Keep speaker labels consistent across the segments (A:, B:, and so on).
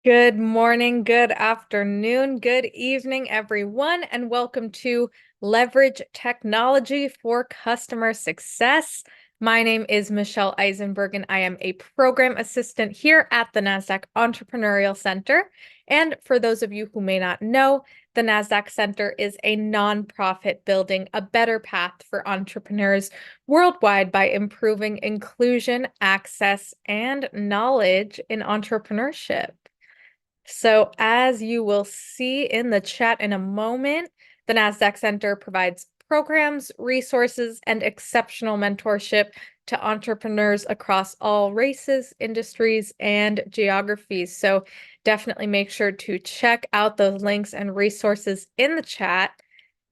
A: Good morning, good afternoon, good evening, everyone, and welcome to Leverage Technology for Customer Success. My name is Michelle Eisenberg, and I am a program assistant here at the NASDAQ Entrepreneurial Center. And for those of you who may not know, the NASDAQ Center is a nonprofit building a better path for entrepreneurs worldwide by improving inclusion, access, and knowledge in entrepreneurship. So as you will see in the chat in a moment, the NASDAQ Center provides programs, resources, and exceptional mentorship to entrepreneurs across all races, industries, and geographies. So definitely make sure to check out those links and resources in the chat.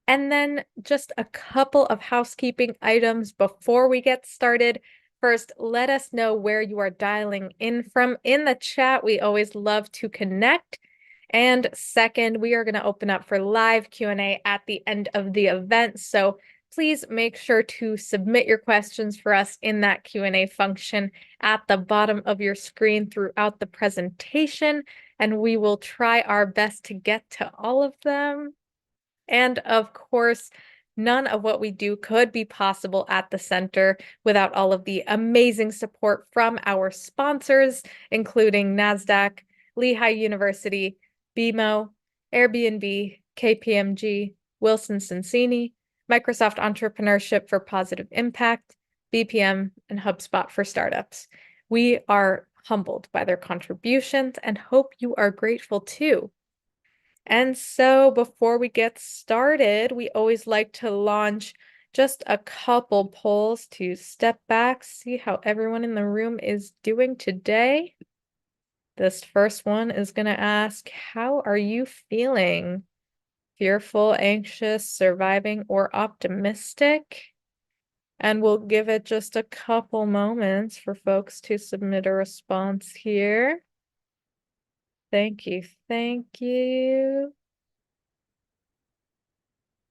A: And then just a couple of housekeeping items before we get started. First, let us know where you are dialing in from in the chat. We always love to connect. And second, we are going to open up for live Q&A at the end of the event. So please make sure to submit your questions for us in that Q&A function at the bottom of your screen throughout the presentation, and we will try our best to get to all of them. And of course, none of what we do could be possible at the center without all of the amazing support from our sponsors, including NASDAQ, Lehigh University, BMO, Airbnb, KPMG, Wilson Sonsini, Microsoft Entrepreneurship for Positive Impact, BPM, and HubSpot for Startups. We are humbled by their contributions and hope you are grateful too. And so before we get started, we always like to launch just a couple polls to step back, see how everyone in the room is doing today. This first one is going to ask, how are you feeling? Fearful, anxious, surviving, or optimistic? And we'll give it just a couple moments for folks to submit a response here. Thank you. Thank you.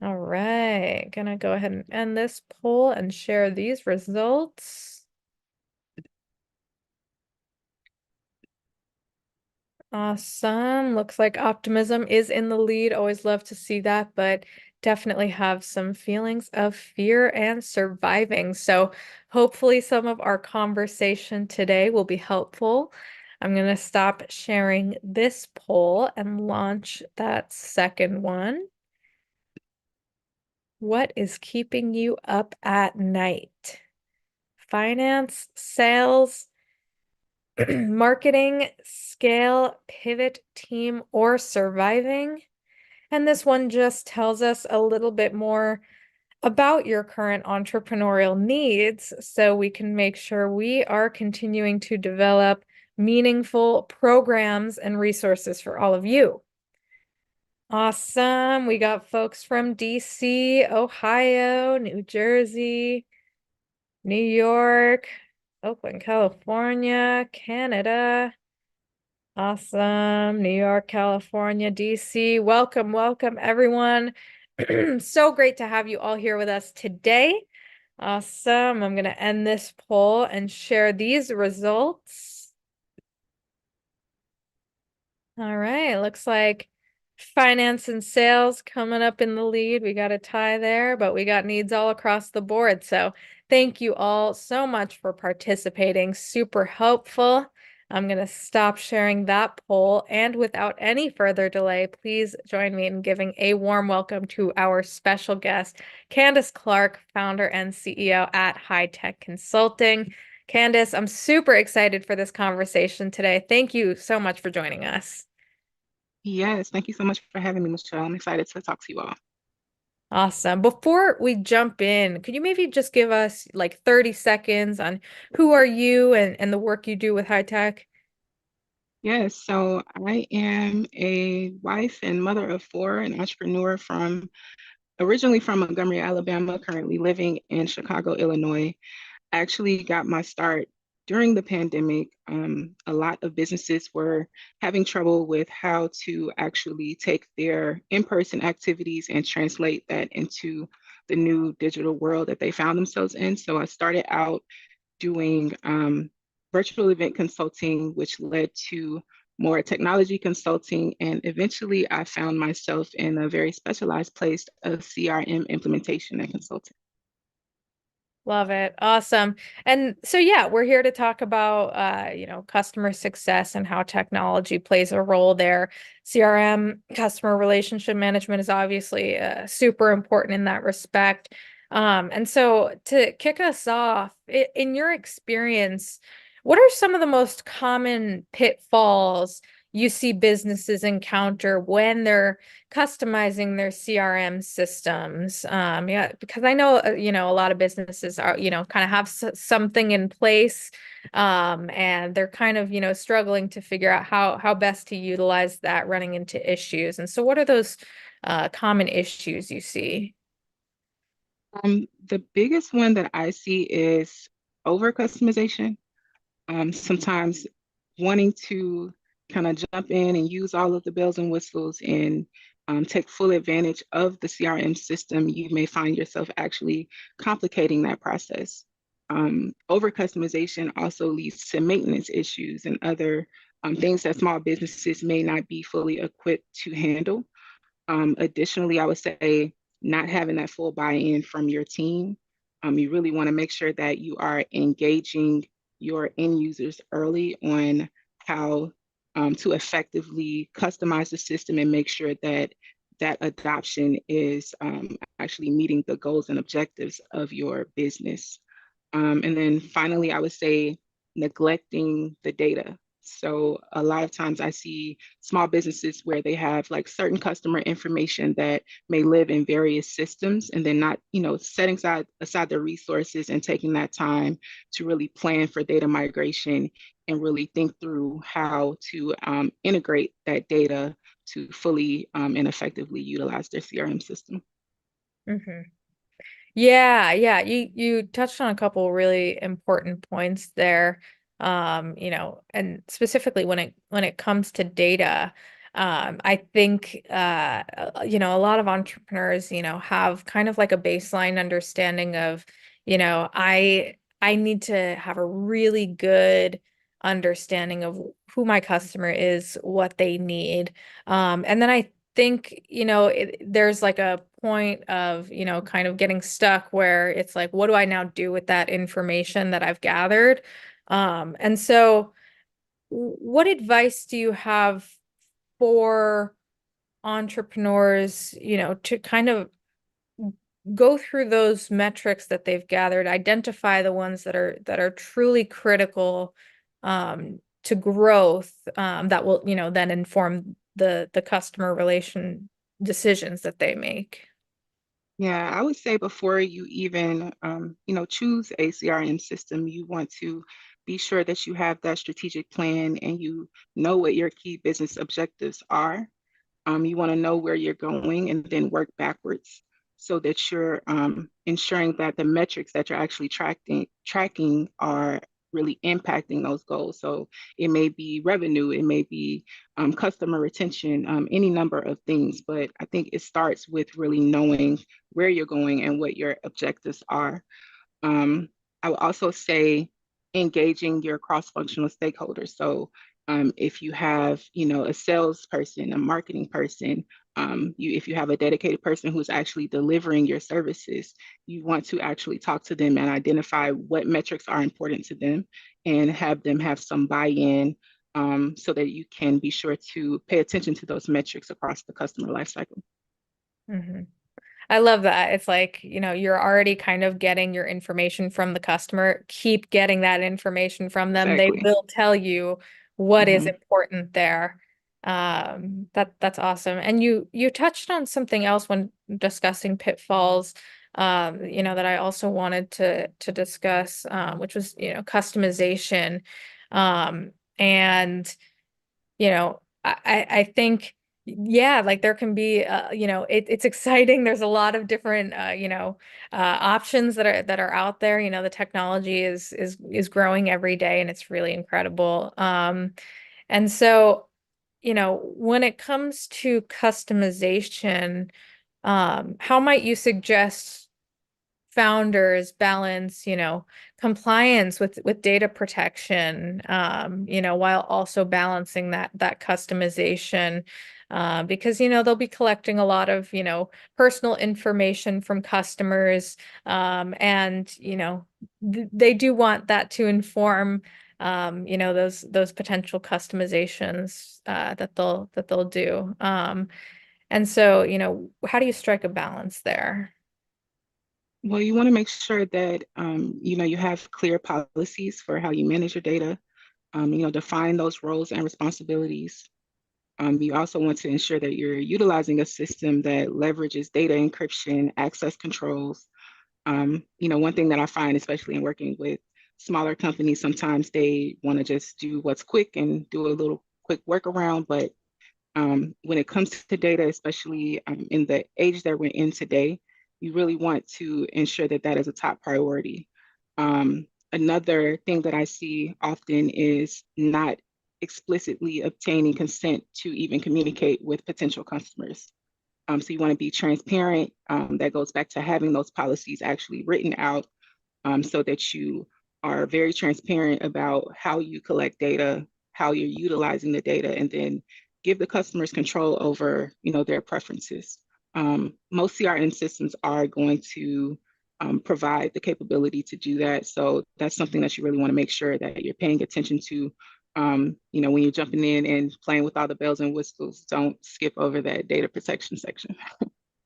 A: All right, gonna go ahead and end this poll and share these results. Awesome. Looks like optimism is in the lead. Always love to see that, but definitely have some feelings of fear and surviving. So hopefully some of our conversation today will be helpful. I'm going to stop sharing this poll and launch that second one. What is keeping you up at night? Finance, sales, marketing, scale, pivot, team, or surviving? And this one just tells us a little bit more about your current entrepreneurial needs so we can make sure we are continuing to develop meaningful programs and resources for all of you. Awesome. We got folks from DC, Ohio, New Jersey, New York, Oakland, California, Canada. Awesome. New York, California, DC. Welcome, welcome, everyone. So great to have you all here with us today. Awesome. I'm going to end this poll and share these results. All right. Looks like finance and sales coming up in the lead. We got a tie there, but we got needs all across the board. So thank you all so much for participating. Super helpful. I'm going to stop sharing that poll. And without any further delay, please join me in giving a warm welcome to our special guest, Candace Clark, founder and CEO at High Tech Consulting. Candace, I'm super excited for this conversation today. Thank you so much for joining us.
B: Yes, thank you so much for having me, Michelle. I'm excited to talk to you all.
A: Awesome. Before we jump in, could you maybe just give us like 30 seconds on who are you and the work you do with high tech?
B: Yes, so I am a wife and mother of four, an entrepreneur from originally from Montgomery, Alabama, currently living in Chicago, Illinois. I actually got my start during the pandemic. A lot of businesses were having trouble with how to actually take their in-person activities and translate that into the new digital world that they found themselves in. So I started out doing virtual event consulting, which led to more technology consulting, and eventually I found myself in a very specialized place of CRM implementation and consulting.
A: Love it. Awesome. And so yeah, we're here to talk about customer success and how technology plays a role there. CRM, customer relationship management is obviously super important in that respect. And so to kick us off, in your experience, what are some of the most common pitfalls you see businesses encounter when they're customizing their CRM systems? Yeah, because I know, a lot of businesses are, kind of have something in place, and they're kind of, struggling to figure out how best to utilize that, running into issues. And so what are those common issues you see?
B: The biggest one that I see is over customization. Sometimes wanting to kind of jump in and use all of the bells and whistles and take full advantage of the CRM system, you may find yourself actually complicating that process. Over customization also leads to maintenance issues and other things that small businesses may not be fully equipped to handle. Additionally, I would say not having that full buy-in from your team. You really want to make sure that you are engaging your end users early on how to effectively customize the system and make sure that that adoption is actually meeting the goals and objectives of your business. And then finally, I would say neglecting the data. So a lot of times I see small businesses where they have like certain customer information that may live in various systems and then not, setting aside their resources and taking that time to really plan for data migration and really think through how to integrate that data to fully and effectively utilize their CRM system.
A: Mhm. Yeah, yeah. You touched on a couple really important points there. And specifically when it comes to data, I think a lot of entrepreneurs, have kind of like a baseline understanding of, I need to have a really good understanding of who my customer is, what they need. And then I think, there's like a point of, kind of getting stuck where it's like, what do I now do with that information that I've gathered? And so what advice do you have for entrepreneurs, to kind of go through those metrics that they've gathered, identify the ones that are truly critical to growth, that will, then inform the customer relation decisions that they make.
B: Yeah, I would say before you even, choose a CRM system, you want to be sure that you have that strategic plan and you know what your key business objectives are. You want to know where you're going and then work backwards so that you're ensuring that the metrics that you're actually tracking are really impacting those goals. So it may be revenue, it may be customer retention, any number of things. But I think it starts with really knowing where you're going and what your objectives are. um, I would also say engaging your cross-functional stakeholders. So if you have, a salesperson, a marketing person, if you have a dedicated person who's actually delivering your services, you want to actually talk to them and identify what metrics are important to them and have them have some buy-in so that you can be sure to pay attention to those metrics across the customer lifecycle.
A: Mhm. I love that. It's like, you're already kind of getting your information from the customer. Keep getting that information from them. They
B: Exactly.
A: will tell you what is
B: Hmm.
A: important there. That's awesome. And you touched on something else when discussing pitfalls, that I also wanted to discuss, which was, customization. And I think, yeah, like there can be, it's exciting. There's a lot of different, options that are out there. The technology is growing every day, and it's really incredible. And so, when it comes to customization, how might you suggest founders balance, compliance with data protection, while also balancing that customization. Because, they'll be collecting a lot of, personal information from customers. And, they do want that to inform, those potential customizations, that they'll do. And so, how do you strike a balance there?
B: Well, you want to make sure that you have clear policies for how you manage your data. Define those roles and responsibilities. You also want to ensure that you're utilizing a system that leverages data encryption, access controls. One thing that I find, especially in working with smaller companies, sometimes they want to just do what's quick and do a little quick workaround. But when it comes to data, especially in the age that we're in today, you really want to ensure that that is a top priority. Another thing that I see often is not explicitly obtaining consent to even communicate with potential customers. So you want to be transparent. That goes back to having those policies actually written out, so that you are very transparent about how you collect data, how you're utilizing the data, and then give the customers control over, their preferences. Most CRM systems are going to provide the capability to do that. So that's something that you really want to make sure that you're paying attention to. When you're jumping in and playing with all the bells and whistles, don't skip over that data protection section.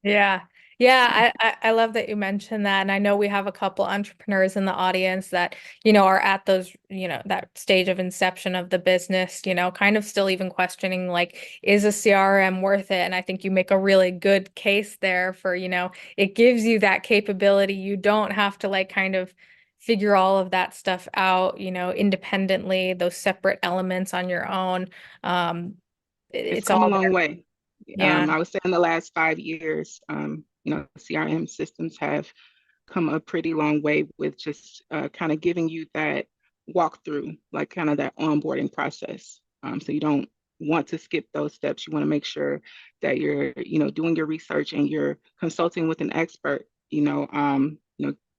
A: Yeah. Yeah, I love that you mentioned that. And I know we have a couple entrepreneurs in the audience that, are at those, that stage of inception of the business, kind of still even questioning like, is a CRM worth it? And I think you make a really good case there for, it gives you that capability. You don't have to like kind of figure all of that stuff out, independently, those separate elements on your own.
B: It's
A: It's
B: come a
A: all
B: long
A: there.
B: way.
A: Yeah.
B: I would say in the last 5 years, CRM systems have come a pretty long way with just kind of giving you that walkthrough, like kind of that onboarding process. So you don't want to skip those steps. You want to make sure that you're, doing your research and you're consulting with an expert,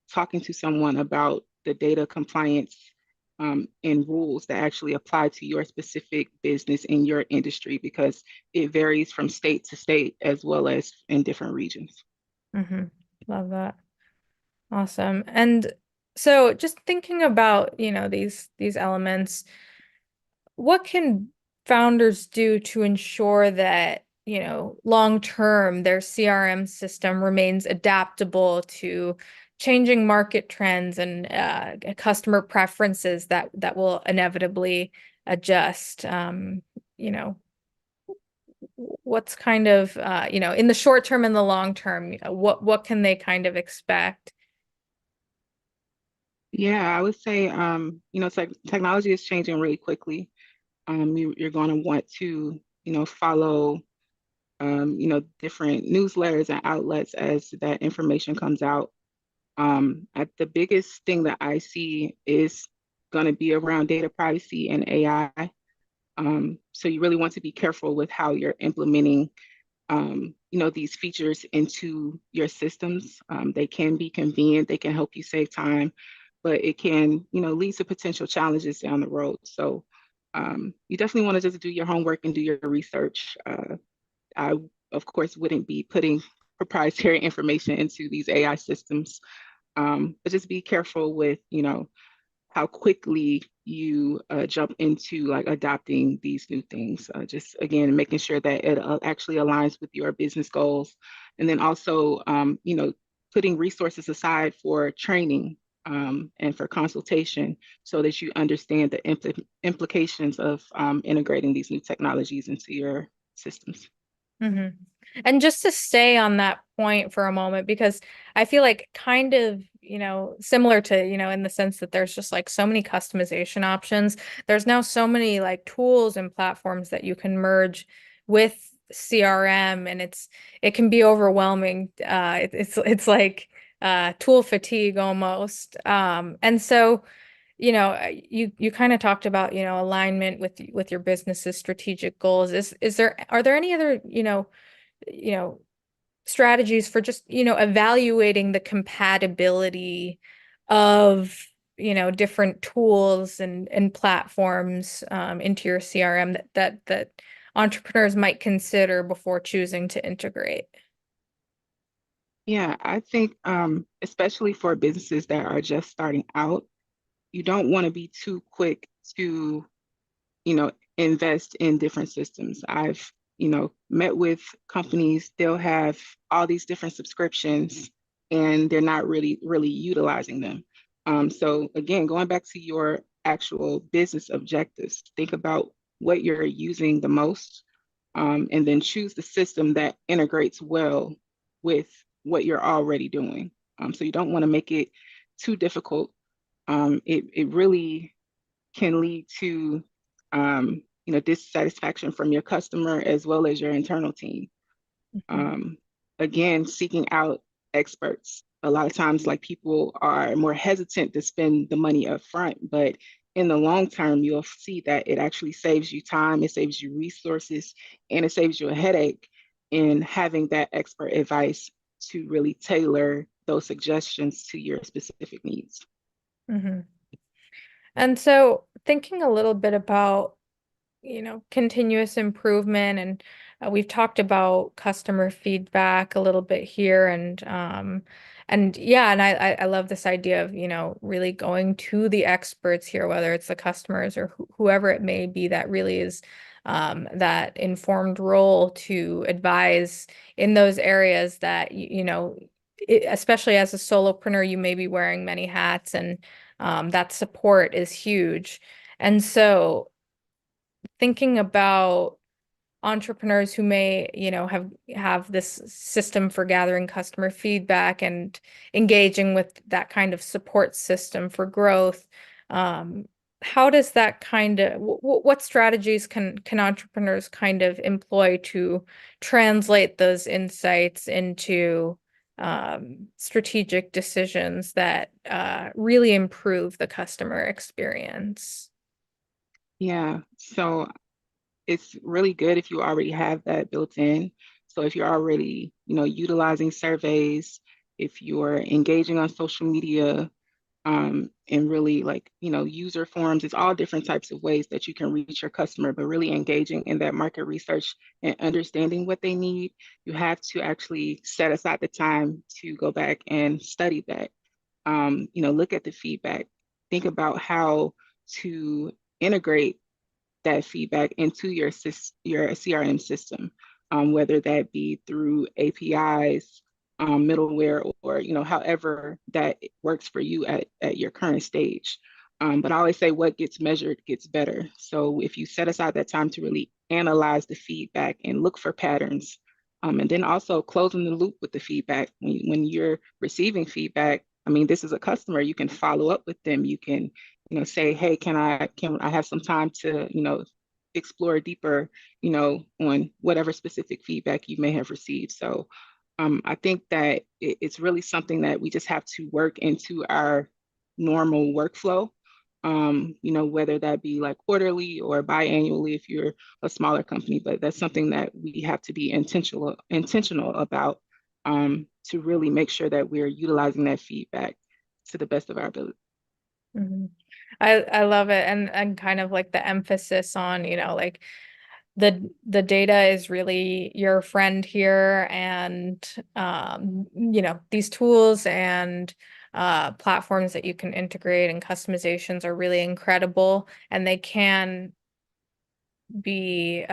B: talking to someone about the data compliance and rules that actually apply to your specific business in your industry, because it varies from state to state as well as in different regions.
A: Hmm. Love that. Awesome. And so just thinking about, these elements, what can founders do to ensure that, long term their CRM system remains adaptable to changing market trends and customer preferences that will inevitably adjust? You know, what's kind of in the short term and the long term, what can they kind of expect?
B: Yeah, I would say, it's like technology is changing really quickly. You're going to want to, follow, different newsletters and outlets as that information comes out. The biggest thing that I see is going to be around data privacy and AI. So you really want to be careful with how you're implementing, these features into your systems. They can be convenient, they can help you save time, but it can, lead to potential challenges down the road. So you definitely want to just do your homework and do your research. I, of course, wouldn't be putting proprietary information into these AI systems, but just be careful with, how quickly you jump into like adopting these new things. Just again, making sure that it actually aligns with your business goals, and then also, putting resources aside for training and for consultation, so that you understand the implications of integrating these new technologies into your systems.
A: Hmm. And just to stay on that point for a moment, because I feel like kind of, similar to, in the sense that there's just like so many customization options. There's now so many like tools and platforms that you can merge with CRM, and it can be overwhelming. It's like tool fatigue almost. And so you kind of talked about, alignment with your business's strategic goals. Are there any other, you know, strategies for just, evaluating the compatibility of, different tools and platforms into your CRM that entrepreneurs might consider before choosing to integrate?
B: Yeah, I think especially for businesses that are just starting out, you don't want to be too quick to invest in different systems. I've, met with companies, they'll have all these different subscriptions and they're not really utilizing them. So again, going back to your actual business objectives, think about what you're using the most, and then choose the system that integrates well with what you're already doing. So you don't want to make it too difficult. It really can lead to dissatisfaction from your customer as well as your internal team.
A: Mhm.
B: Um, Again, seeking out experts. A lot of times, like people are more hesitant to spend the money up front, but in the long term, you'll see that it actually saves you time, it saves you resources, and it saves you a headache in having that expert advice to really tailor those suggestions to your specific needs.
A: Mhm. And so thinking a little bit about, continuous improvement, and we've talked about customer feedback a little bit here, and yeah, and I love this idea of, really going to the experts here, whether it's the customers or whoever it may be, that really is that informed role to advise in those areas that especially as a solopreneur, you may be wearing many hats, and that support is huge. And so thinking about entrepreneurs who may, have this system for gathering customer feedback and engaging with that kind of support system for growth, um, how does that kind of what strategies can entrepreneurs kind of employ to translate those insights into strategic decisions that really improve the customer experience?
B: Yeah, so it's really good if you already have that built in. So if you're already, utilizing surveys, if you're engaging on social media, and really like, user forums, it's all different types of ways that you can reach your customer, but really engaging in that market research and understanding what they need, you have to actually set aside the time to go back and study that. Look at the feedback, think about how to integrate that feedback into your CRM system, whether that be through APIs, middleware, or however that works for you at your current stage. But I always say what gets measured gets better. So if you set aside that time to really analyze the feedback and look for patterns, and then also closing the loop with the feedback when you're receiving feedback. I mean, this is a customer. You can follow up with them. You can say, hey, can I have some time to, explore deeper, on whatever specific feedback you may have received. So I think that it's really something that we just have to work into our normal workflow. Whether that be like quarterly or biannually if you're a smaller company, but that's something that we have to be intentional about, to really make sure that we're utilizing that feedback to the best of our ability.
A: Mhm. I love it, and kind of like the emphasis on, like the data is really your friend here, and these tools and platforms that you can integrate and customizations are really incredible, and they can be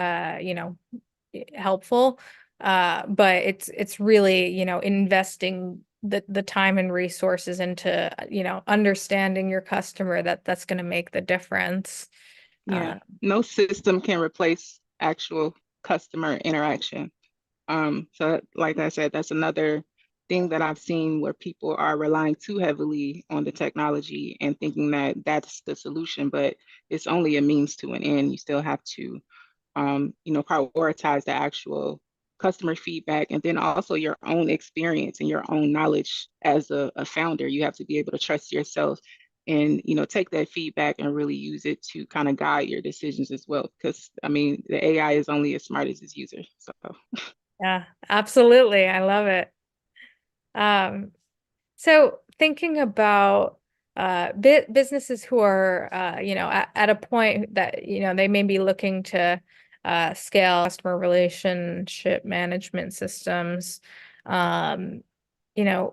A: helpful. But it's really, investing the time and resources into, understanding your customer, that's going to make the difference.
B: Yeah, no system can replace actual customer interaction. So like I said, that's another thing that I've seen where people are relying too heavily on the technology and thinking that that's the solution, but it's only a means to an end. You still have to, prioritize the actual customer feedback and then also your own experience and your own knowledge as a founder. You have to be able to trust yourself and, take that feedback and really use it to kind of guide your decisions as well. Because I mean, the AI is only as smart as its user. So
A: Yeah, absolutely. I love it. Um, so thinking about businesses who are at a point that they may be looking to scale customer relationship management systems. Um,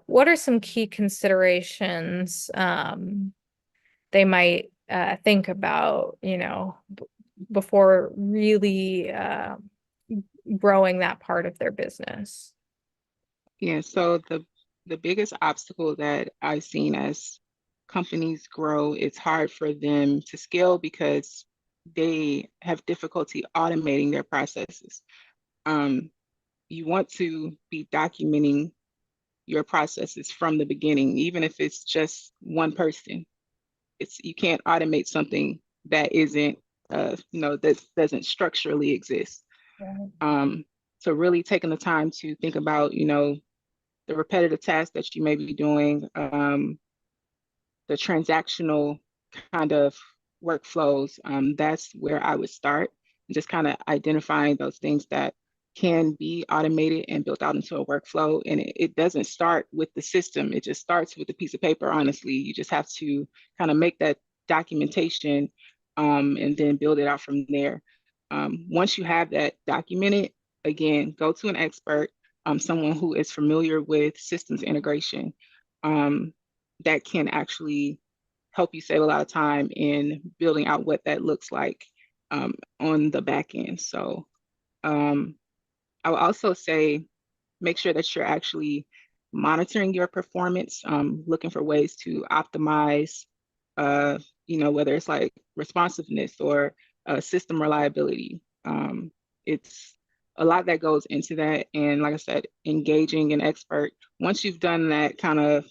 A: what are some key considerations they might think about, before really growing that part of their business?
B: Yeah, so the biggest obstacle that I've seen as companies grow, it's hard for them to scale because they have difficulty automating their processes. Um, you want to be documenting your processes from the beginning, even if it's just one person. It's you can't automate something that isn't, that doesn't structurally exist.
A: Right.
B: Um, so really taking the time to think about, the repetitive tasks that you may be doing, the transactional kind of workflows, that's where I would start. Just kind of identifying those things that can be automated and built out into a workflow. And it doesn't start with the system, it just starts with a piece of paper, honestly. You just have to kind of make that documentation, and then build it out from there. Once you have that documented, again, go to an expert, someone who is familiar with systems integration. Um, that can actually help you save a lot of time in building out what that looks like, on the back end. So um, I would also say make sure that you're actually monitoring your performance, looking for ways to optimize, uh, whether it's like responsiveness or system reliability. It's a lot that goes into that. And like I said, engaging an expert. Once you've done that kind of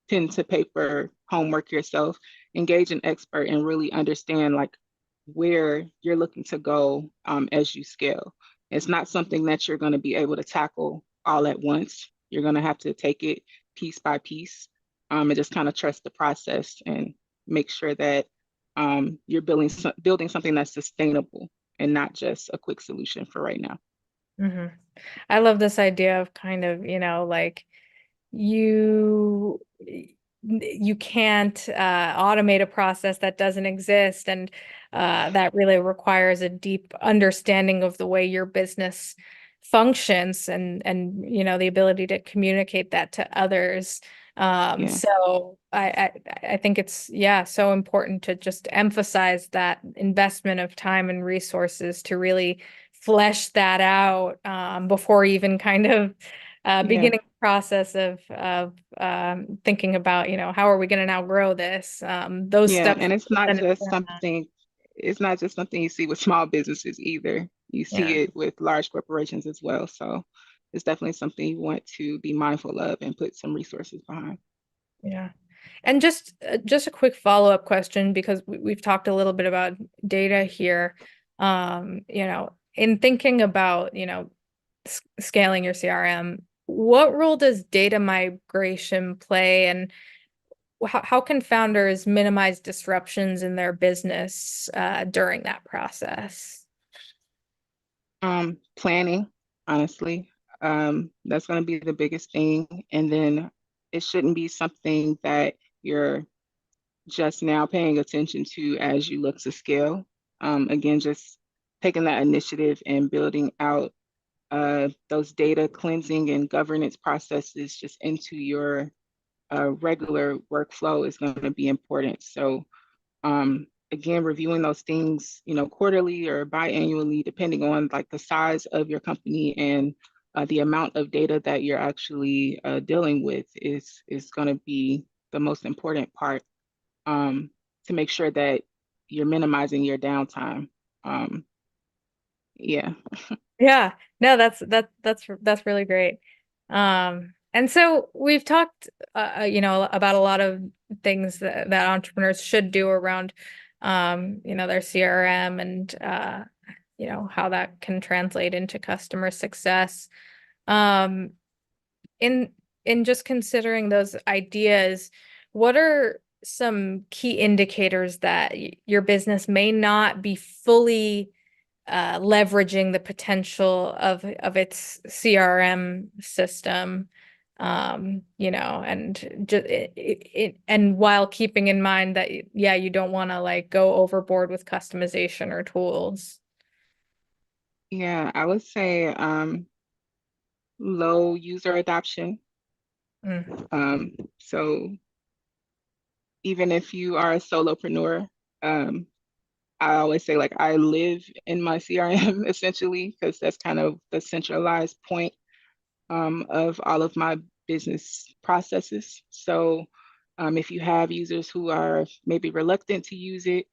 B: pen to paper homework yourself, engage an expert and really understand like where you're looking to go, as you scale. It's not something that you're going to be able to tackle all at once. You're going to have to take it piece by piece, and just kind of trust the process and make sure that, you're building something that's sustainable and not just a quick solution for right now.
A: Hmm. I love this idea of kind of, like you you can't automate a process that doesn't exist, and that really requires a deep understanding of the way your business functions, and the ability to communicate that to others.
B: Yeah,
A: So I think it's, yeah, so important to just emphasize that investment of time and resources to really flesh that out before even kind of
B: yeah,
A: beginning the process of thinking about, how are we going to now grow this? Those
B: yeah.
A: steps.
B: And it's not
A: Then
B: just something, it's not just something you see with small businesses either. You
A: yeah,
B: see it with large corporations as well. So it's definitely something you want to be mindful of and put some resources behind.
A: yeah. And just a quick follow-up question, because we've talked a little bit about data here. In thinking about, scaling your CRM, what role does data migration play, and how can founders minimize disruptions in their business during that process?
B: Planning, honestly, that's going to be the biggest thing. And then it shouldn't be something that you're just now paying attention to as you look to scale. Again, just taking that initiative and building out, those data cleansing and governance processes just into your regular workflow is going to be important. So again, reviewing those things, quarterly or biannually, depending on like the size of your company and the amount of data that you're actually dealing with is going to be the most important part, um, to make sure that you're minimizing your downtime. Um, yeah.
A: Yeah, no, that's really great. And so we've talked, about a lot of things that entrepreneurs should do around, their CRM, and how that can translate into customer success. Um, in in just considering those ideas, what are some key indicators that your business may not be fully leveraging the potential of its CRM system, and and while keeping in mind that, yeah, you don't want to like go overboard with customization or tools.
B: Yeah, I would say low user adoption.
A: Mm.
B: So even if you are a solopreneur, um, I always say like I live in my CRM essentially because that's kind of the centralized point of all of my business processes. So if you have users who are maybe reluctant to use it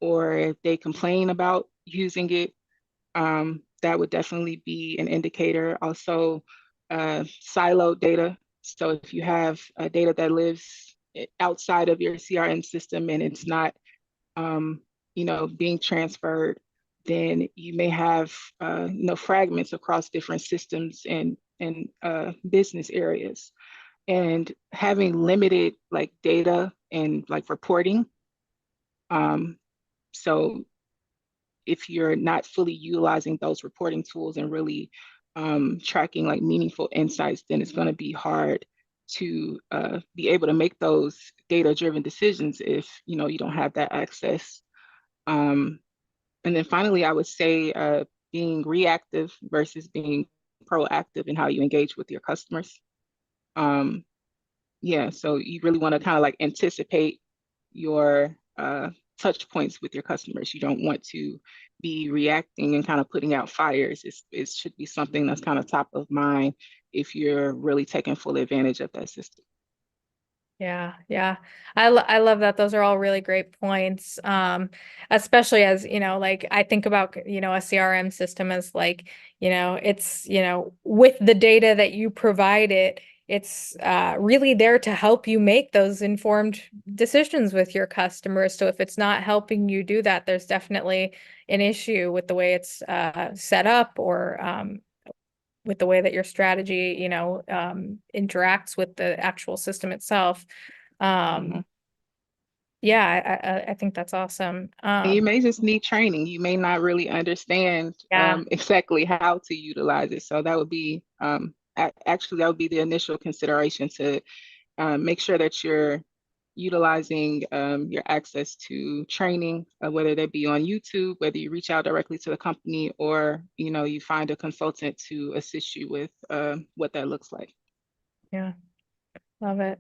B: or if they complain about using it, that would definitely be an indicator. Also, siloed data. So if you have data that lives outside of your CRM system and it's not, um, being transferred, then you may have, fragments across different systems and business areas. And having limited like data and like reporting. Um, so if you're not fully utilizing those reporting tools and really tracking like meaningful insights, then it's going to be hard to be able to make those data-driven decisions if you don't have that access. Um, and then finally, I would say being reactive versus being proactive in how you engage with your customers. Um, yeah, so you really want to kind of like anticipate your touch points with your customers. You don't want to be reacting and kind of putting out fires. It should be something that's kind of top of mind if you're really taking full advantage of that system.
A: Yeah, yeah. I love that. Those are all really great points. Especially as, like I think about, a CRM system as like, it's, with the data that you provide it's really there to help you make those informed decisions with your customers. So if it's not helping you do that, there's definitely an issue with the way it's set up, or with the way that your strategy, interacts with the actual system itself.
B: Mhm.
A: Um, yeah, I think that's awesome.
B: And you may just need training. You may not really understand
A: Yeah,
B: exactly how to utilize it. So that would be actually that would be the initial consideration to make sure that you're utilizing your access to training, whether that be on YouTube, whether you reach out directly to the company, or you find a consultant to assist you with what that looks like.
A: yeah, love it.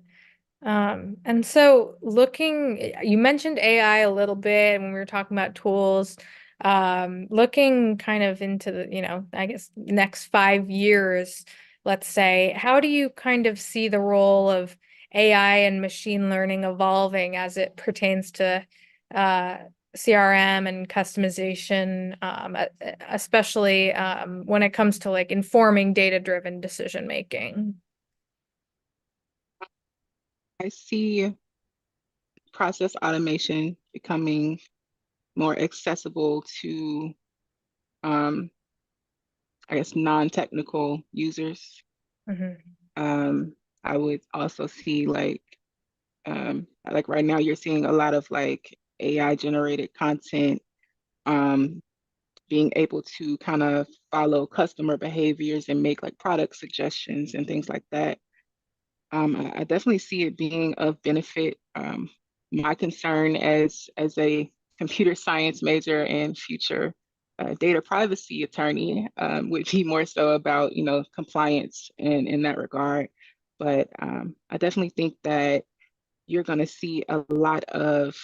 A: And so you mentioned AI a little bit when we were talking about tools. Looking kind of into the, I guess next 5 years, let's say, how do you kind of see the role of AI and machine learning evolving as it pertains to uh, CRM and customization, especially when it comes to like informing data-driven decision making?
B: I see process automation becoming more accessible to, um, I guess, non-technical users.
A: Hmm.
B: Um, I would also see like right now you're seeing a lot of like AI generated content, um, being able to kind of follow customer behaviors and make like product suggestions and things like that. I definitely see it being of benefit. My concern as a computer science major and future data privacy attorney would be more so about compliance in that regard. But I definitely think that you're going to see a lot of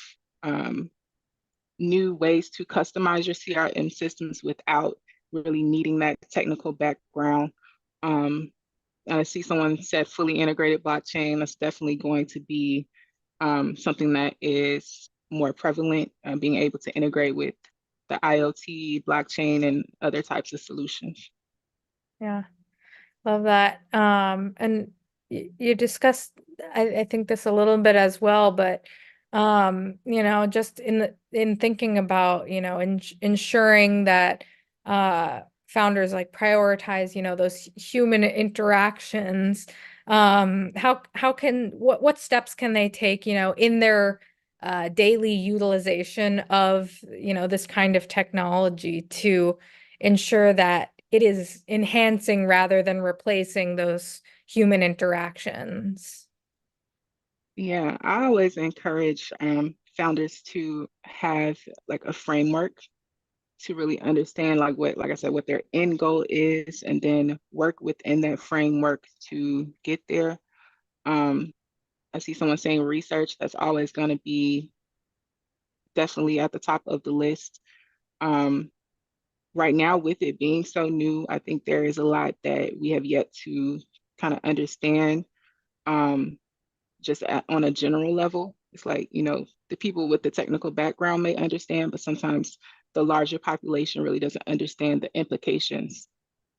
B: um, new ways to customize your CRM systems without really needing that technical background. Um, I see someone said fully integrated blockchain. That's definitely going to be something that is more prevalent, being able to integrate with the IoT, blockchain, and other types of solutions.
A: Yeah. Love that. And you discussed, I think this a little bit as well, but just in thinking about, ensuring that founders like prioritize, those human interactions. How can what steps can they take, in their daily utilization of, this kind of technology to ensure that it is enhancing rather than replacing those human interactions?
B: Yeah, I always encourage founders to have like a framework to really understand like I said, what their end goal is, and then work within that framework to get there. Um, I see someone saying research, that's always going to be definitely at the top of the list. Um, right now, with it being so new, I think there is a lot that we have yet to kind of understand. Um, on a general level. It's like, the people with the technical background may understand, but sometimes the larger population really doesn't understand the implications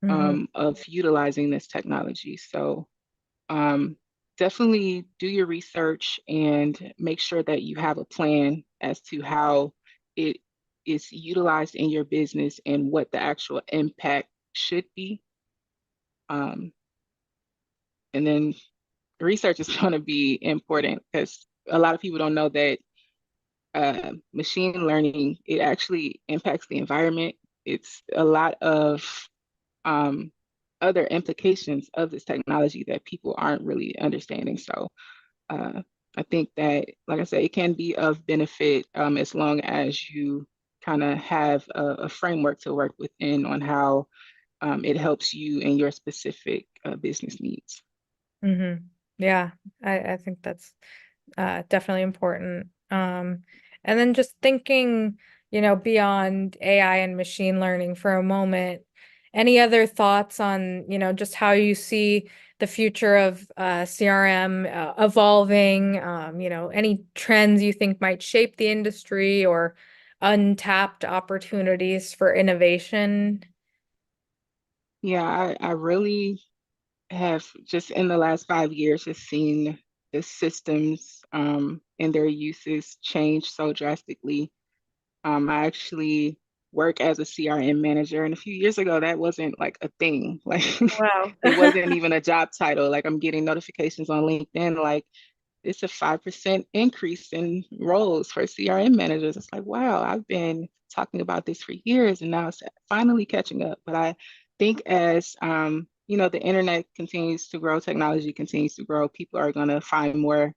A: Hmm.
B: of utilizing this technology. So um, definitely do your research and make sure that you have a plan as to how it is utilized in your business and what the actual impact should be. Um, and then research is going to be important because a lot of people don't know that machine learning, it actually impacts the environment. It's a lot of um, other implications of this technology that people aren't really understanding. So uh, I think that, like I said, it can be of benefit as long as you kind of have a framework to work within on how it helps you in your specific business needs.
A: Hmm. Yeah, I think that's definitely important. And then just thinking, beyond AI and machine learning for a moment, any other thoughts on, just how you see the future of CRM evolving, any trends you think might shape the industry or untapped opportunities for innovation?
B: Yeah, I really have just in the last 5 years just seen the systems and their uses change so drastically. I actually work as a CRM manager, and a few years ago that wasn't like a thing. Like
A: Wow.
B: it wasn't even a job title. Like I'm getting notifications on LinkedIn, like it's a 5% increase in roles for CRM managers. It's like, wow, I've been talking about this for years and now it's finally catching up. But I think as the internet continues to grow, technology continues to grow, people are going to find more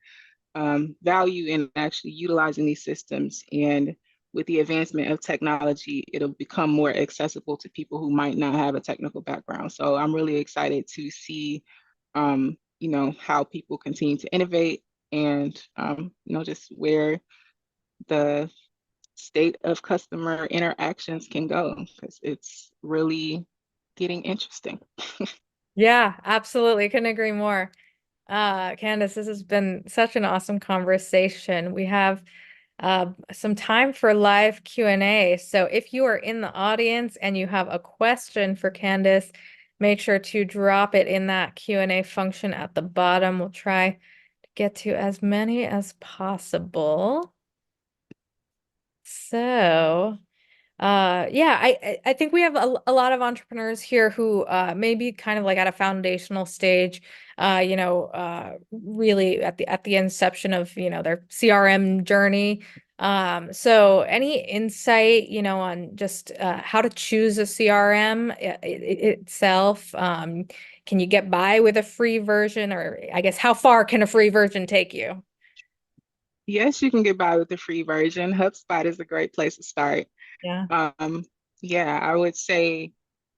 B: value in actually utilizing these systems. And with the advancement of technology, it'll become more accessible to people who might not have a technical background. So I'm really excited to see, how people continue to innovate and, just where the state of customer interactions can go because it's really getting interesting.
A: Yeah, absolutely. Couldn't agree more. Candace, this has been such an awesome conversation. We have some time for live Q&A. So if you are in the audience and you have a question for Candace, make sure to drop it in that Q&A function at the bottom. We'll try to get to as many as possible. So yeah, I think we have a lot of entrepreneurs here who may be kind of like at a foundational stage, really at the inception of, their CRM journey. So any insight, on just how to choose a CRM itself? Can you get by with a free version, or I guess how far can a free version take you?
B: Yes, you can get by with the free version. HubSpot is a great place to start.
A: Yeah.
B: Um, yeah, I would say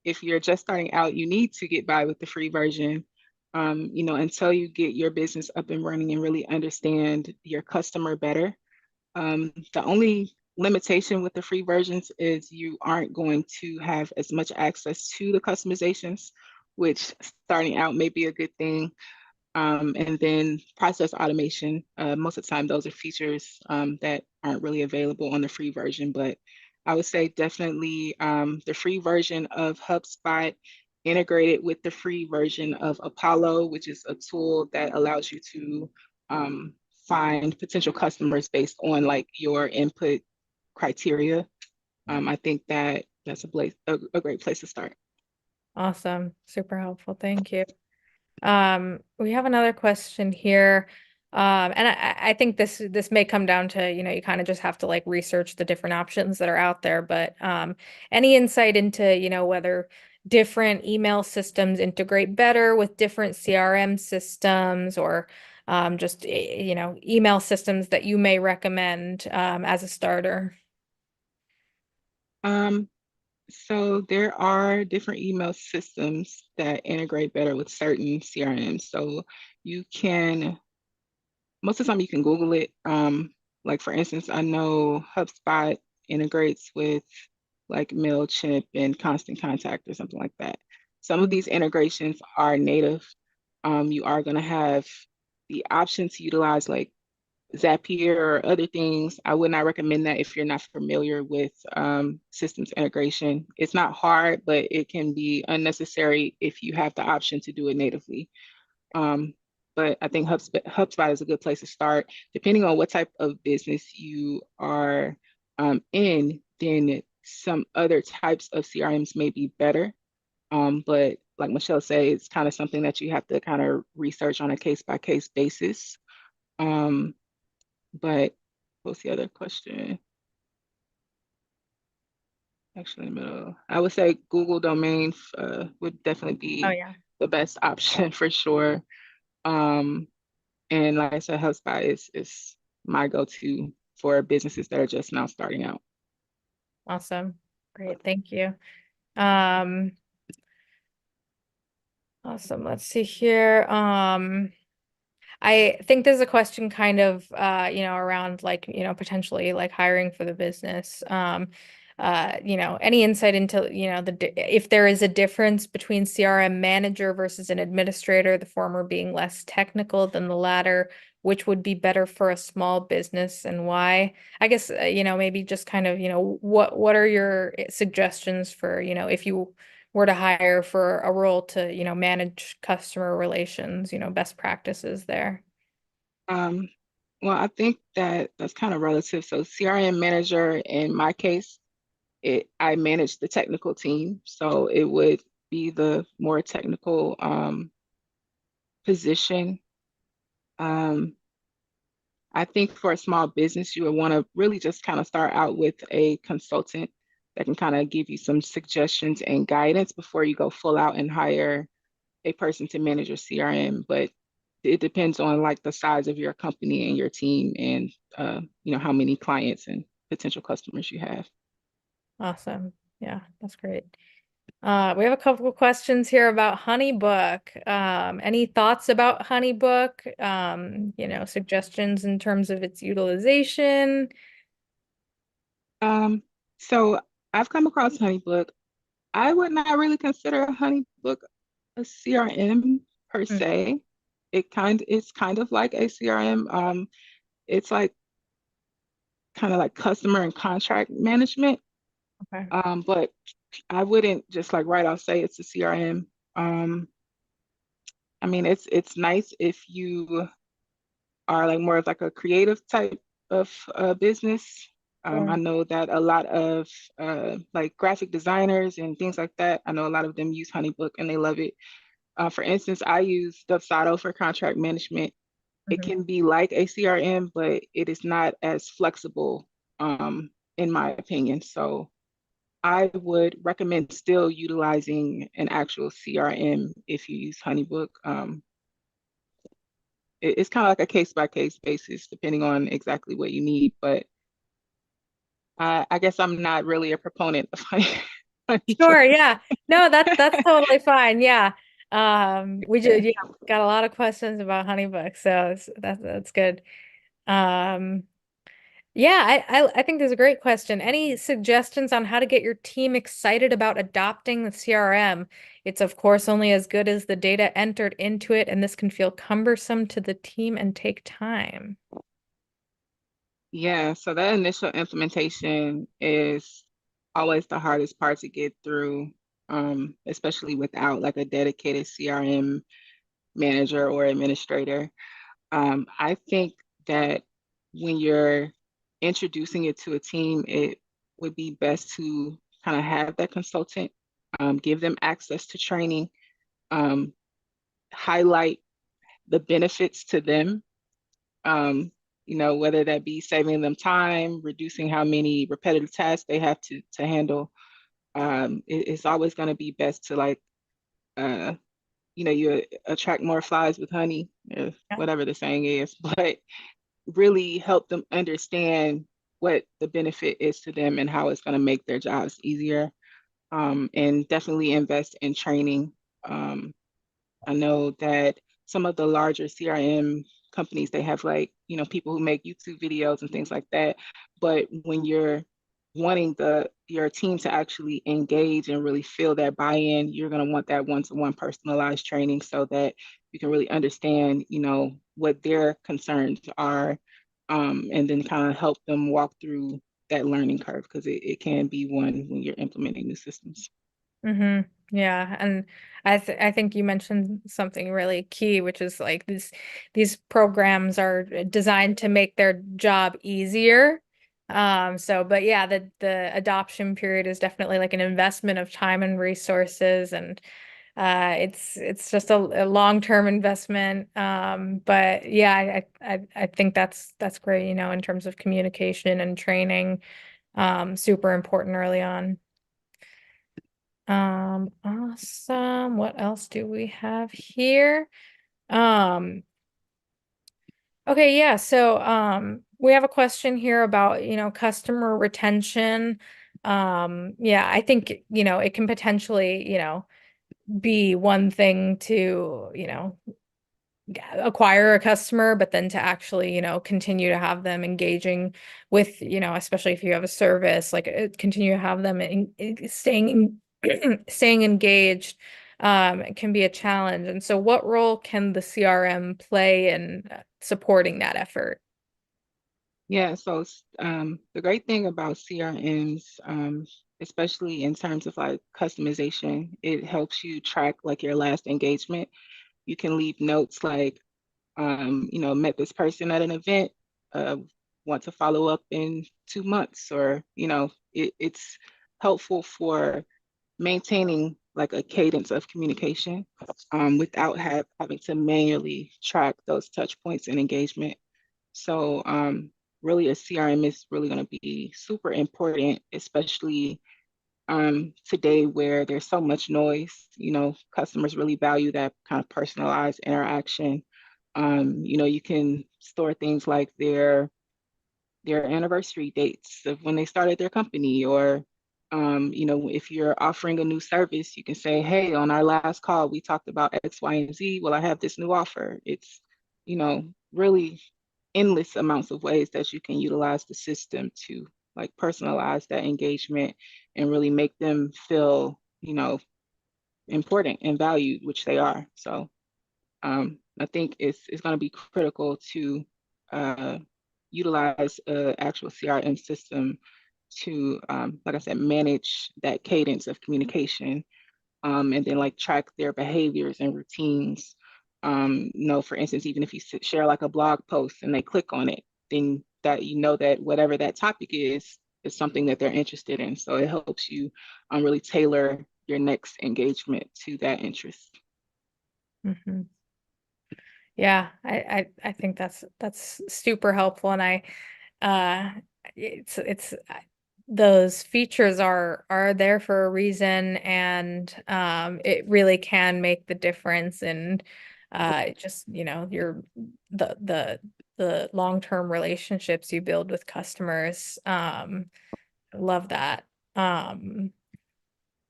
B: if you're just starting out, you need to get by with the free version. Until you get your business up and running and really understand your customer better. The only limitation with the free versions is you aren't going to have as much access to the customizations, which starting out may be a good thing. And then process automation. Most of the time, those are features that aren't really available on the free version. But I would say definitely the free version of HubSpot integrated with the free version of Apollo, which is a tool that allows you to find potential customers based on like your input criteria. I think that that's a great place to start.
A: Awesome. Super helpful. Thank you. We have another question here. And I think this may come down to, you kind of just have to like research the different options that are out there. But any insight into, whether different email systems integrate better with different CRM systems or just, email systems that you may recommend as a starter.
B: Um, so there are different email systems that integrate better with certain CRMs. So you can, most of the time you can Google it. Like for instance, I know HubSpot integrates with like MailChimp and Constant Contact or something like that. Some of
A: Mhm.
B: these integrations are native. You are going to have the option to utilize like Zapier or other things. I would not recommend that if you're not familiar with systems integration. It's not hard, but it can be unnecessary if you have the option to do it natively. Um, but I think HubSpot is a good place to start. Depending on what type of business you are in, then some other types of CRMs may be better. But like Michelle said, it's kind of something that you have to kind of research on a case by case basis. Um, but what's the other question? Actually, in the middle, I would say Google domain would definitely
A: Oh
B: be
A: yeah.
B: the best option for sure. Um, and like I said, HubSpot is my go-to for businesses that are just now starting out.
A: Awesome. Great. Thank you. Um, awesome. Let's see here. I think there's a question kind of around like, potentially like hiring for the business. Any insight into, if there is a difference between CRM manager versus an administrator, the former being less technical than the latter, which would be better for a small business and why? I guess, maybe just kind of, what are your suggestions for, if you were to hire for a role to, manage customer relations, best practices there.
B: Um, well, I think that that's kind of relative. So CRM manager, in my case, I manage the technical team, so it would be the more technical position. Um, I think for a small business, you would want to really just kind of start out with a consultant that can kind of give you some suggestions and guidance before you go full out and hire a person to manage your CRM. But it depends on like the size of your company and your team and how many clients and potential customers you have.
A: Awesome. Yeah, that's great. We have a couple of questions here about HoneyBook. Any thoughts about HoneyBook? Suggestions in terms of its utilization?
B: Um, so I've come across HoneyBook. I would not really consider HoneyBook a CRM per
A: Mm,
B: se. It's kind of like a CRM. It's like kind of like customer and contract management.
A: okay.
B: But I wouldn't just like right off say it's a CRM. Um, I mean, it's nice if you are like more of like a creative type of business. I
A: Sure.
B: know that a lot of like graphic designers and things like that. I know a lot of them use HoneyBook and they love it. For instance, I use Dubsado for contract management. It
A: Mhm.
B: can be like a CRM, but it is not as flexible, in my opinion. So I would recommend still utilizing an actual CRM if you use HoneyBook. It's kind of like a case by case basis, depending on exactly what you need. But I guess I'm not really a proponent of HoneyBook.
A: Sure, yeah. No, that's totally fine. Yeah. We just yeah, got a lot of questions about HoneyBook, so that's good. Um, Yeah, I think there's a great question. Any suggestions on how to get your team excited about adopting the CRM? It's of course only as good as the data entered into it, and this can feel cumbersome to the team and take time.
B: Yeah, so that initial implementation is always the hardest part to get through, especially without like a dedicated CRM manager or administrator. I think that when you're introducing it to a team, it would be best to kind of have that consultant, give them access to training, um, highlight the benefits to them, Um, whether that be saving them time, reducing how many repetitive tasks they have to handle. It's always going to be best to like, uh, you attract more flies with honey,
A: Yeah.
B: whatever the saying is, but really help them understand what the benefit is to them and how it's going to make their jobs easier. And definitely invest in training. Um, I know that some of the larger CRM companies, they have like, people who make YouTube videos and things like that. But when you're wanting your team to actually engage and really feel that buy-in, you're going to want that one-to-one personalized training so that you can really understand, what their concerns are, and then kind of help them walk through that learning curve because it can be one when you're implementing new systems.
A: Yeah, and I think you mentioned something really key, which is like these programs are designed to make their job easier. So but yeah, the adoption period is definitely like an investment of time and resources, and it's just a long-term investment. But yeah, I think that's great, in terms of communication and training, super important early on. Awesome. What else do we have here? Um, okay, yeah, so we have a question here about, customer retention. Yeah, I think, it can potentially, be one thing to, acquire a customer, but then to actually, continue to have them engaging with, especially if you have a service, like continue to have them staying engaged, it can be a challenge. And so what role can the CRM play in supporting that effort?
B: Yeah, so the great thing about CRMs, especially in terms of like customization, it helps you track like your last engagement. You can leave notes like, met this person at an event, uh, want to follow up in 2 months, or, it's helpful for maintaining like a cadence of communication, without having to manually track those touch points and engagement. So really a CRM is really going to be super important, especially today where there's so much noise. Customers really value that kind of personalized interaction. You can store things like their anniversary dates of when they started their company, or if you're offering a new service, you can say, hey, on our last call we talked about X, Y, and Z. Well, I have this new offer. It's really endless amounts of ways that you can utilize the system to like personalize that engagement and really make them feel important and valued, which they are. So I think it's going to be critical to uh, utilize an actual CRM system to, like I said, manage that cadence of communication, and then like track their behaviors and routines. For instance, even if you share like a blog post and they click on it, then that that whatever that topic is something that they're interested in. So it helps you really tailor your next engagement to that interest.
A: Mhm. Yeah, I think that's super helpful, and uh it's those features are there for a reason, and it really can make the difference in just your the long-term relationships you build with customers. Love that. Um,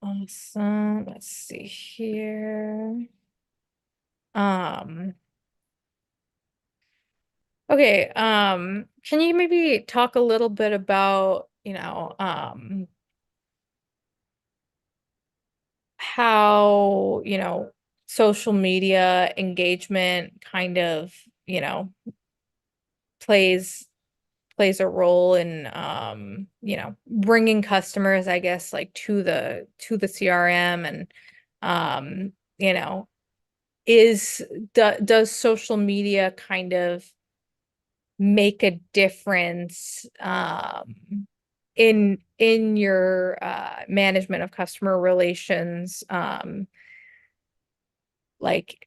A: awesome. Let's see here. Um, Okay, can you maybe talk a little bit about, how, social media engagement kind of, plays plays a role in, bringing customers, I guess, like to the CRM, and, um, you know, does social media kind of make a difference, in your management of customer relations, like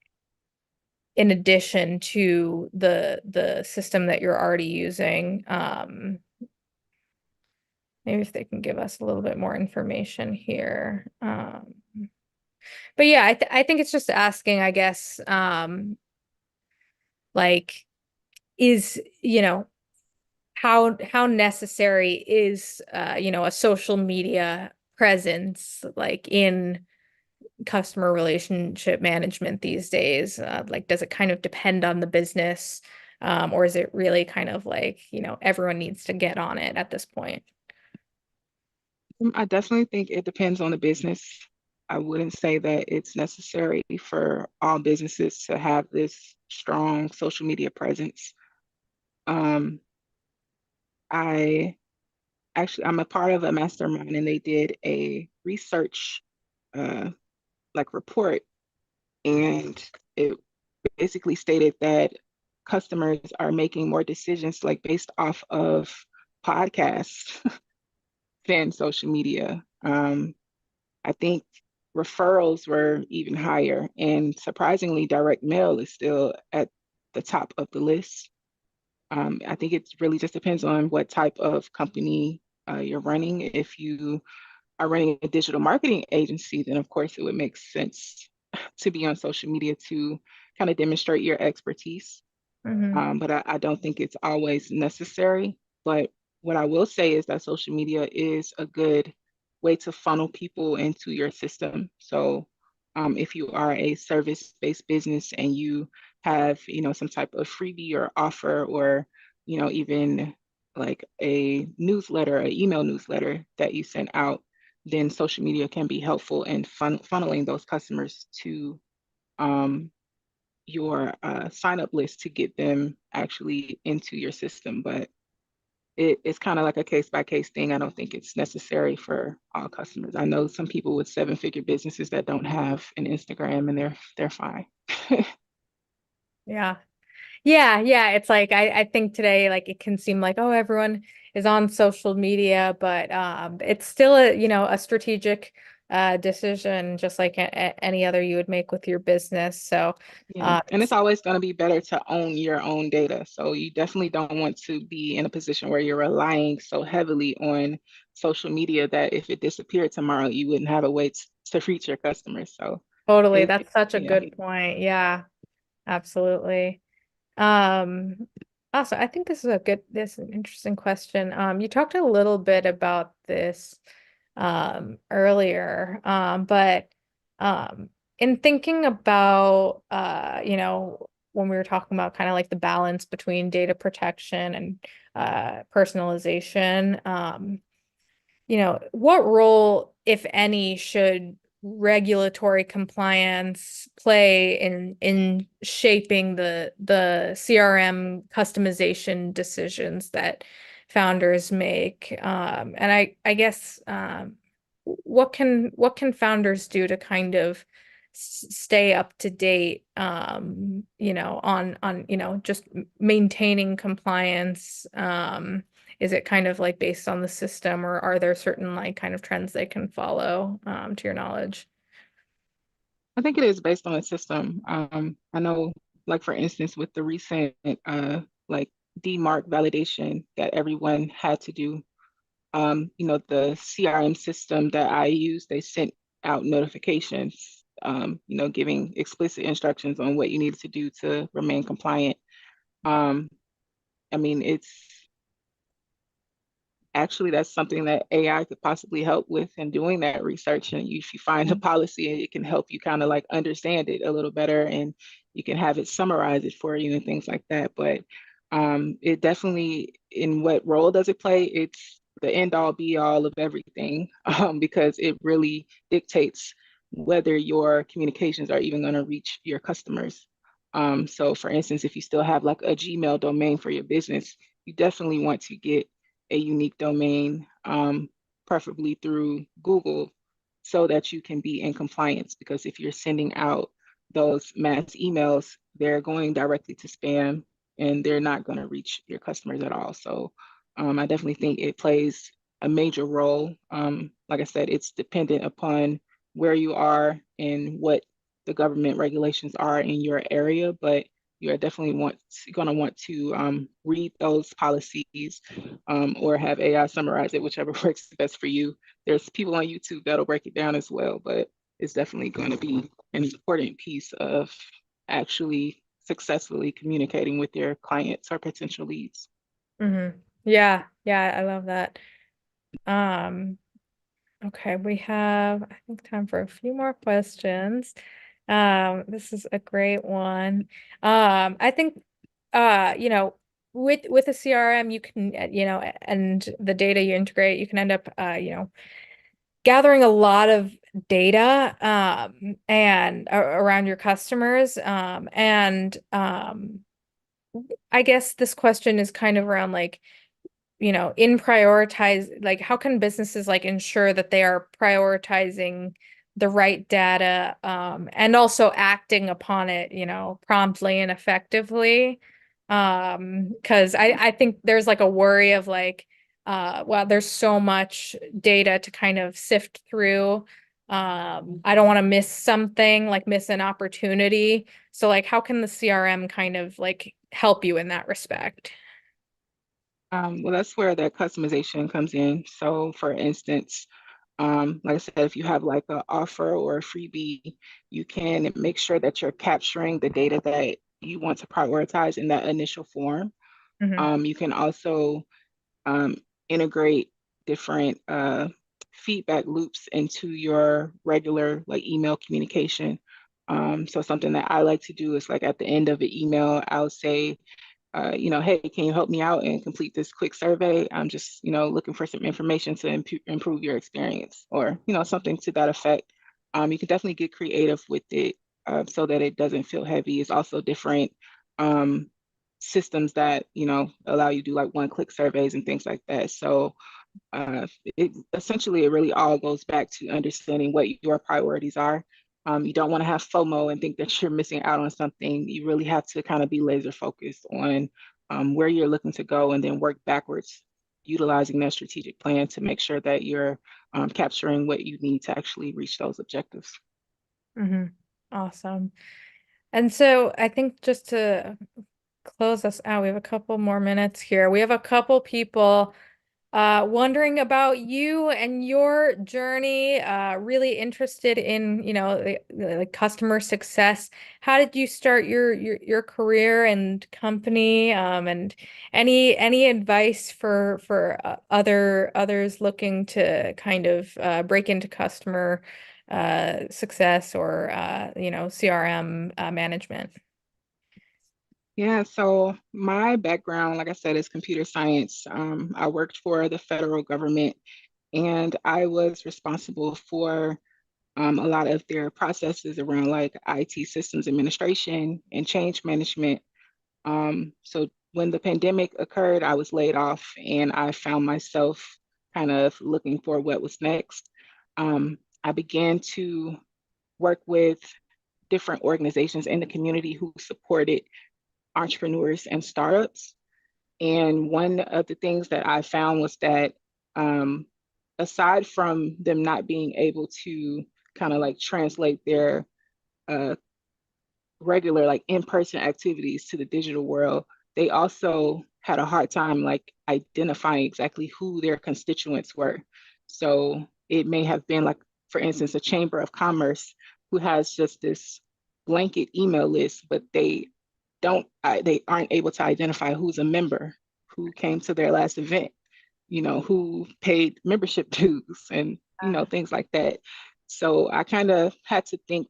A: in addition to the system that you're already using. Maybe if they can give us a little bit more information here. But yeah, I think it's just asking, I guess, like, is, how necessary is a social media presence like in customer relationship management these days? Like, does it kind of depend on the business, or is it really kind of like, everyone needs to get on it at this point?
B: I definitely think it depends on the business. I wouldn't say that it's necessary for all businesses to have this strong social media presence. Um, I I'm a part of a mastermind, and they did a research uh, like report, and it basically stated that customers are making more decisions like based off of podcasts than social media. I think referrals were even higher, and surprisingly, direct mail is still at the top of the list. I think it really just depends on what type of company you're running. If you are running a digital marketing agency, then of course it would make sense to be on social media to kind of demonstrate your expertise.
A: Hmm.
B: But I don't think it's always necessary. But what I will say is that social media is a good way to funnel people into your system. So if you are a service-based business and you have, some type of freebie or offer, or, even like a newsletter, an email newsletter that you send out, then social media can be helpful in funneling those customers to um, your sign up list to get them actually into your system. But it's kind of like a case by case thing. I don't think it's necessary for all customers. I know some people with seven-figure businesses that don't have an Instagram, and they're fine.
A: Yeah. Yeah. It's like I think today, like, it can seem like, oh, everyone is on social media, but it's still a strategic decision, just like any other you would make with your business. So
B: Yeah, and it's
A: it's
B: always going to be better to own your own data. So you definitely don't want to be in a position where you're relying so heavily on social media that if it disappeared tomorrow, you wouldn't have a way to reach your customers. So
A: totally, that's such a
B: yeah.
A: good point. Yeah, absolutely. Um, Also, I think this is an interesting question. You talked a little bit about this earlier, but um, in thinking about when we were talking about kind of like the balance between data protection and personalization, what role, if any, should regulatory compliance play in shaping the CRM customization decisions that founders make? And I guess what can founders do to kind of stay up to date, on just maintaining compliance? Is it kind of like based on the system, or are there certain like kind of trends they can follow, to your knowledge?
B: I think it is based on the system. I know, like for instance, with the recent like DMARC validation that everyone had to do, the CRM system that I use, they sent out notifications, giving explicit instructions on what you needed to do to remain compliant. Um, I mean, it's actually that's something that AI could possibly help with in doing that research. And if you find a policy, it can help you kind of like understand it a little better, and you can have it summarize it for you and things like that. But it definitely, in what role does it play? It's the end all be all of everything, because it really dictates whether your communications are even going to reach your customers. So for instance, if you still have like a Gmail domain for your business, you definitely want to get a unique domain, preferably through Google, so that you can be in compliance. Because if you're sending out those mass emails, they're going directly to spam, and they're not going to reach your customers at all. So I definitely think it plays a major role. Like I said, it's dependent upon where you are and what the government regulations are in your area, but you are definitely going to want to read those policies or have AI summarize it, whichever works best for you. There's people on YouTube that'll break it down as well, but it's definitely going to be an important piece of actually successfully communicating with your clients or potential leads.
A: Yeah, yeah, I love that. Um, okay, we have, I think, time for a few more questions. This is a great one. I think, with a CRM, you can, and the data you integrate, you can end up, gathering a lot of data, and around your customers, and I guess this question is kind of around like, in prioritize, like how can businesses like ensure that they are prioritizing the right data, and also acting upon it, promptly and effectively. Because I think there's like a worry of like, well, there's so much data to kind of sift through. I don't want to miss something, like miss an opportunity. So like how can the CRM kind of like help you in that respect?
B: Well, that's where the customization comes in. So, for instance, like I said, if you have like an offer or a freebie, you can make sure that you're capturing the data that you want to prioritize in that initial form.
A: Hmm.
B: You can also um, integrate different feedback loops into your regular like email communication. So something that I like to do is like at the end of an email, I'll say, hey, can you help me out and complete this quick survey? I'm just, looking for some information to improve your experience or, something to that effect. You can definitely get creative with it so that it doesn't feel heavy. It's also different um, systems that, allow you to do like one-click surveys and things like that. So it essentially it really all goes back to understanding what your priorities are. You don't want to have FOMO and think that you're missing out on something. You really have to kind of be laser focused on where you're looking to go and then work backwards, utilizing that strategic plan to make sure that you're capturing what you need to actually reach those objectives.
A: Hmm. Awesome. And so I think just to close us out, we have a couple more minutes here. We have a couple people wondering about you and your journey, really interested in, the customer success. How did you start your career and company? And any advice for others looking to kind of break into customer success or CRM management?
B: Yeah, so my background, like I said, is computer science. I worked for the federal government and I was responsible for a lot of their processes around like IT systems administration and change management. So when the pandemic occurred, I was laid off and I found myself kind of looking for what was next. I began to work with different organizations in the community who supported entrepreneurs and startups. And one of the things that I found was that um, aside from them not being able to kind of like translate their uh, regular like in-person activities to the digital world, they also had a hard time like identifying exactly who their constituents were. So it may have been like, for instance, a chamber of commerce who has just this blanket email list, but they aren't able to identify who's a member, who came to their last event, who paid membership dues and, things like that. So I kind of had to think,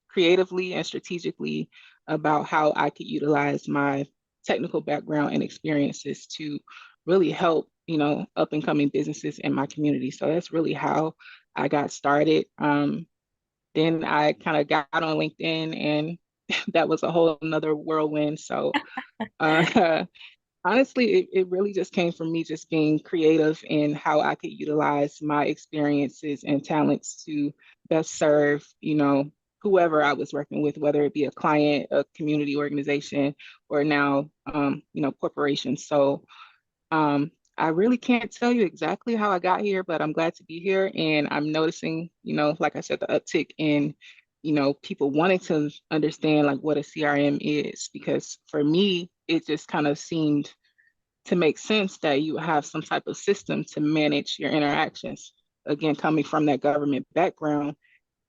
B: creatively and strategically about how I could utilize my technical background and experiences to really help, up and coming businesses in my community. So that's really how I got started. Then I kind of got on LinkedIn and that was a whole another whirlwind. So uh, honestly, it really just came from me just being creative in how I could utilize my experiences and talents to best serve, whoever I was working with, whether it be a client, a community organization, or now, corporations. So I really can't tell you exactly how I got here, but I'm glad to be here. And I'm noticing, like I said, the uptick in people wanting to understand like what a CRM is, because for me, it just kind of seemed to make sense that you have some type of system to manage your interactions. Again, coming from that government background,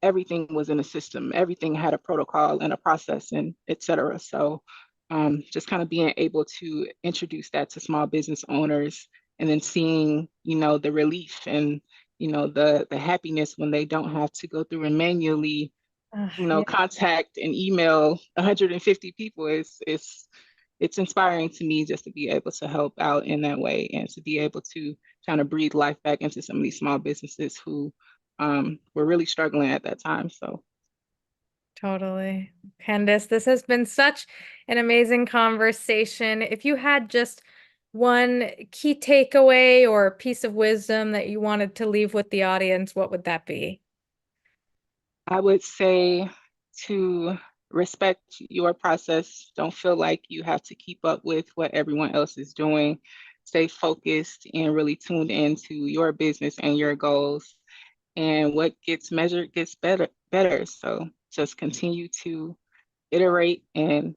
B: everything was in a system, everything had a protocol and a process and et cetera. So just kind of being able to introduce that to small business owners, and then seeing, the relief and, the happiness when they don't have to go through and manually,
A: Yeah,
B: contact and email 150 people is it's inspiring to me just to be able to help out in that way, and to be able to kind of breathe life back into some of these small businesses who were really struggling at that time. So
A: totally. Candace, this has been such an amazing conversation. If you had just one key takeaway or piece of wisdom that you wanted to leave with the audience, what would that be?
B: I would say to respect your process. Don't feel like you have to keep up with what everyone else is doing. Stay focused and really tuned into your business and your goals. And what gets measured gets better. So just continue to iterate and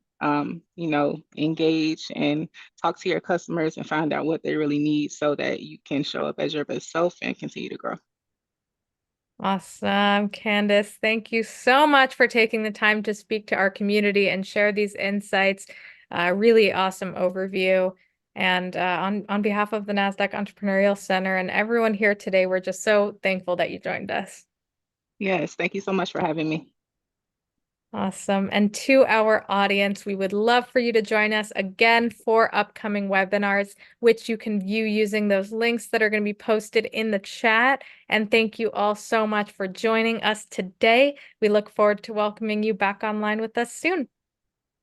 B: engage and talk to your customers and find out what they really need so that you can show up as your best self and continue to grow.
A: Awesome, Candace. Thank you so much for taking the time to speak to our community and share these insights. Really awesome overview. And on behalf of the NASDAQ Entrepreneurial Center and everyone here today, we're just so thankful that you joined us.
B: Yes, thank you so much for having me.
A: Awesome. And to our audience, we would love for you to join us again for upcoming webinars, which you can view using those links that are going to be posted in the chat. And thank you all so much for joining us today. We look forward to welcoming you back online with us soon.